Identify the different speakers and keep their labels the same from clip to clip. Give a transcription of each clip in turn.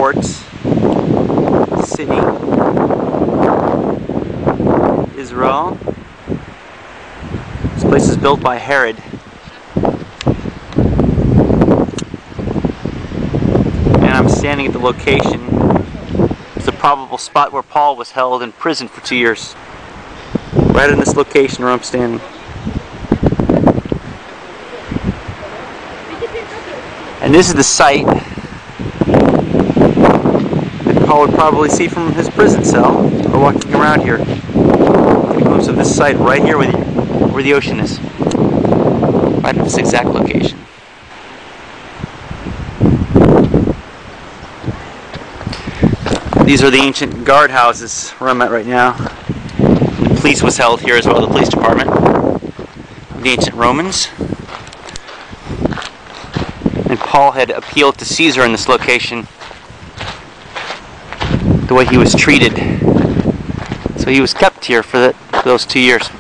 Speaker 1: port city, Israel. This place is built by Herod. And I'm standing at the location. It's a probable spot where Paul was held in prison for 2 years. Right in this location where I'm standing. And this is the site that Paul would probably see from his prison cell, or walking around here. Get a glimpse of this site right here where the ocean is. Right at this exact location. These are the ancient guardhouses where I'm at right now. The police was held here as well, the police department. The ancient Romans. And Paul had appealed to Caesar in this location, the way he was treated. So he was kept here for those 2 years.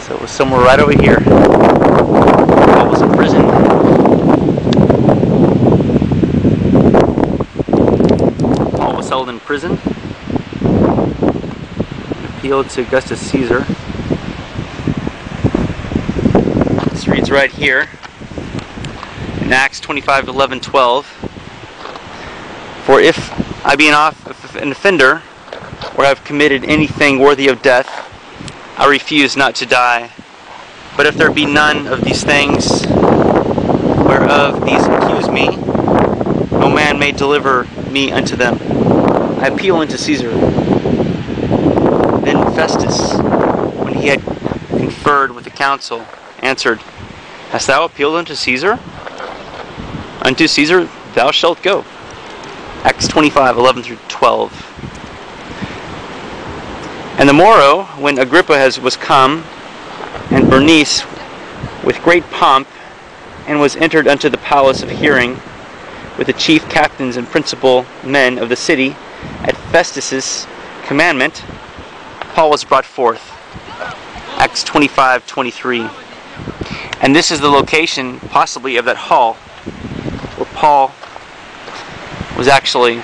Speaker 1: So it was somewhere right over here. Paul was in prison. Held in prison, appealed to Augustus Caesar. This reads right here in Acts 25:11-12. For if I be an offender, or have committed anything worthy of death, I refuse not to die. But if there be none of these things whereof these accuse me, no man may deliver me unto them. I appeal unto Caesar. Then Festus, when he had conferred with the council, answered, Hast thou appealed unto Caesar? Unto Caesar thou shalt go. Acts 25:11-12. And the morrow, when Agrippa was come, and Bernice with great pomp, and was entered unto the palace of hearing, with the chief captains and principal men of the city, at Festus's commandment, Paul was brought forth. Acts 25:23. And this is the location, possibly, of that hall where Paul was actually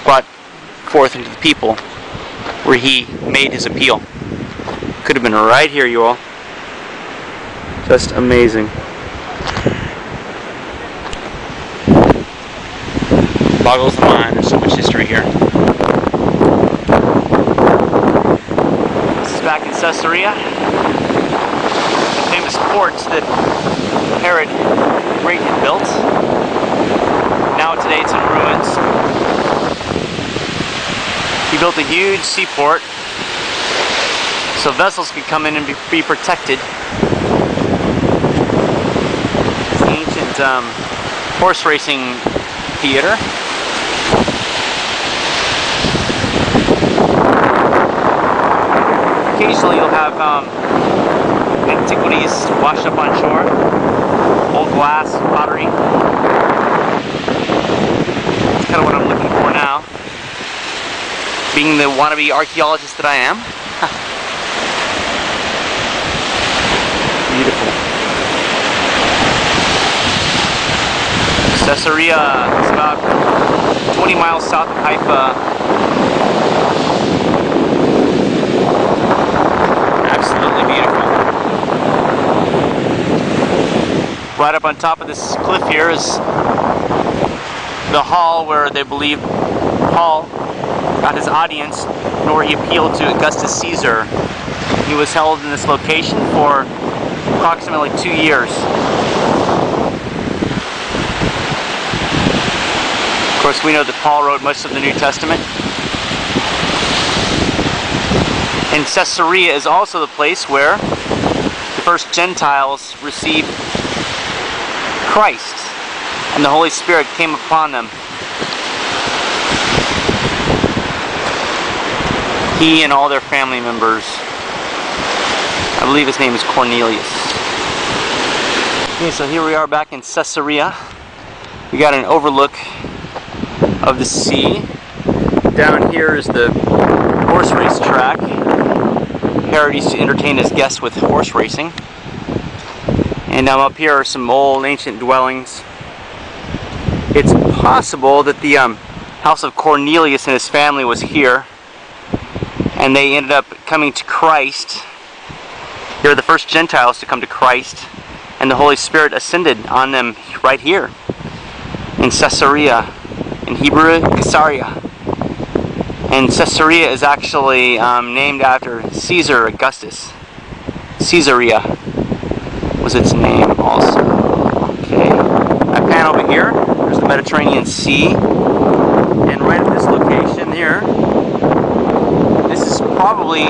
Speaker 1: brought forth into the people, where he made his appeal. Could have been right here, you all. Just amazing. Boggles the mind. There's so much history here. This is back in Caesarea. The famous port that Herod the Great had built. Now today it's in ruins. He built a huge seaport so vessels could come in and be protected. It's the ancient horse racing theater. Occasionally you'll have antiquities washed up on shore, old glass, pottery. That's kind of what I'm looking for now, being the wannabe archaeologist that I am. Beautiful. Caesarea is about 20 miles south of Haifa. Absolutely beautiful. Right up on top of this cliff here is the hall where they believe Paul got his audience, where he appealed to Augustus Caesar. He was held in this location for approximately 2 years. Of course, we know that Paul wrote most of the New Testament. And Caesarea is also the place where the first Gentiles received Christ, and the Holy Spirit came upon them. He and all their family members. I believe his name is Cornelius. Okay, so here we are back in Caesarea. We got an overlook of the sea. Down here is the horse race track. Herod used to entertain his guests with horse racing. And up here are some old ancient dwellings. It's possible that the house of Cornelius and his family was here, and they ended up coming to Christ. They were the first Gentiles to come to Christ, and the Holy Spirit ascended on them right here in Caesarea, in Hebrew, Caesarea. And Caesarea is actually named after Caesar Augustus. Caesarea was its name also. Okay, I pan over here. There's the Mediterranean Sea, and right at this location here, this is probably,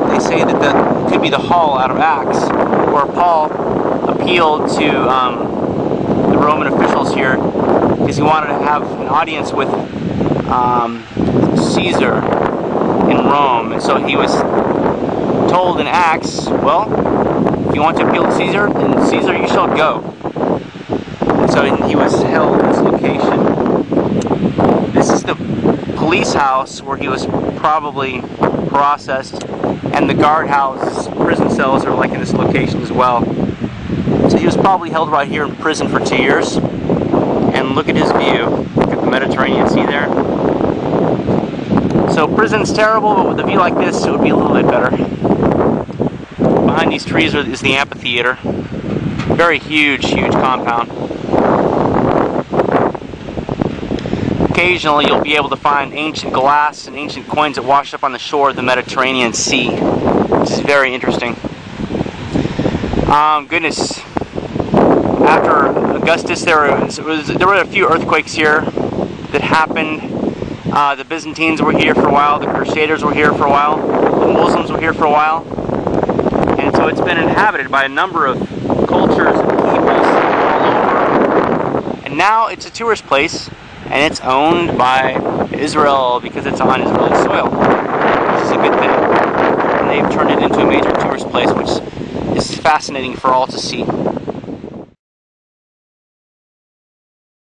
Speaker 1: they say that that could be the hall out of Acts, where Paul appealed to the Roman officials here because he wanted to have an audience with Caesar in Rome. And so he was told in Acts, well, if you want to appeal to Caesar, then Caesar you shall go. And so he was held in this location. This is the police house where he was probably processed, and the guardhouse, prison cells are like in this location as well. So he was probably held right here in prison for 2 years. And look at his view. Look at the Mediterranean Sea there. So prison's terrible, but with a view like this, it would be a little bit better. Behind these trees is the amphitheater. Very huge, huge compound. Occasionally you'll be able to find ancient glass and ancient coins that wash up on the shore of the Mediterranean Sea, which is very interesting. Goodness. After Augustus, there were a few earthquakes here that happened. The Byzantines were here for a while, the Crusaders were here for a while, the Muslims were here for a while. And so it's been inhabited by a number of cultures and peoples all over. And now it's a tourist place, and it's owned by Israel because it's on Israeli soil, which is a good thing. And they've turned it into a major tourist place, which is fascinating for all to see.